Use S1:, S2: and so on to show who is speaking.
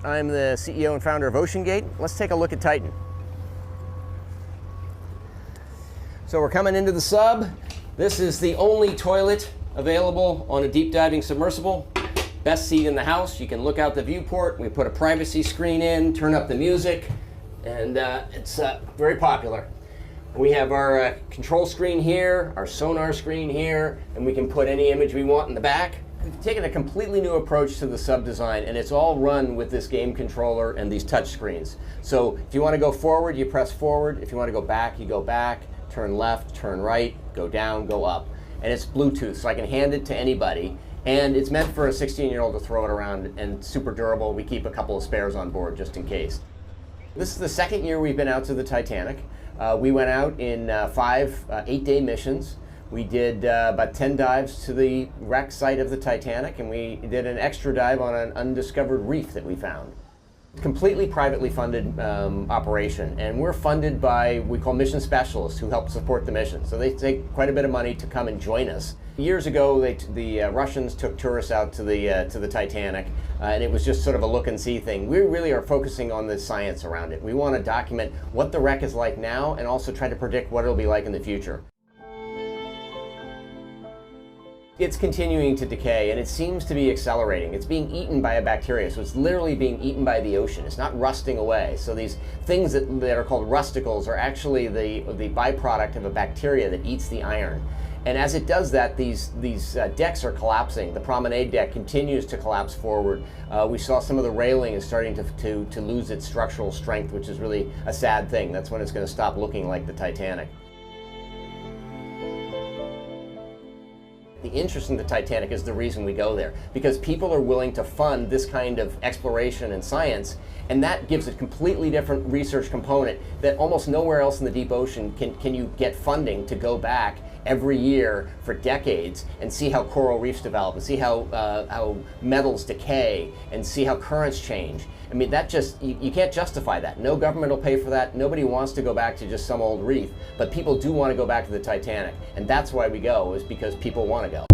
S1: I'm the CEO and founder of OceanGate. Let's take a look at Titan. So we're coming into the sub. This is the only toilet available on a deep diving submersible. Best seat in the house. You can look out the viewport. We put a privacy screen in, turn up the music, and it's very popular. We have our control screen here, our sonar screen here, and we can put any image we want in the back. We've taken a completely new approach to the sub design, and it's all run with this game controller and these touch screens. So if you want to go forward, you press forward. If you want to go back, you go back. Turn left, turn right, go down, go up. And it's Bluetooth, so I can hand it to anybody. And it's meant for a 16-year-old to throw it around, and super durable. We keep a couple of spares on board just in case. This is the second year we've been out to the Titanic. We went out in 5 8-day missions. We did about 10 dives to the wreck site of the Titanic, and we did an extra dive on an undiscovered reef that we found. Completely privately funded operation, and we're funded by, we call mission specialists, who help support the mission. So they take quite a bit of money to come and join us. Years ago, the Russians took tourists out to the Titanic, and it was just sort of a look and see thing. We really are focusing on the science around it. We want to document what the wreck is like now, and also try to predict what it'll be like in the future. It's continuing to decay, and it seems to be accelerating. It's being eaten by a bacteria, so it's literally being eaten by the ocean. It's not rusting away. So these things that are called rusticles are actually the byproduct of a bacteria that eats the iron. And as it does that, these decks are collapsing. The promenade deck continues to collapse forward. We saw some of the railing is starting to lose its structural strength, which is really a sad thing. That's when it's going to stop looking like the Titanic. The interest in the Titanic is the reason we go there, because people are willing to fund this kind of exploration and science, and that gives a completely different research component that almost nowhere else in the deep ocean can you get funding to go back every year for decades and see how coral reefs develop, and see how metals decay, and see how currents change. I mean, that just, you can't justify that. No government will pay for that. Nobody wants to go back to just some old reef, but people do want to go back to the Titanic, and that's why we go, is because people want to go.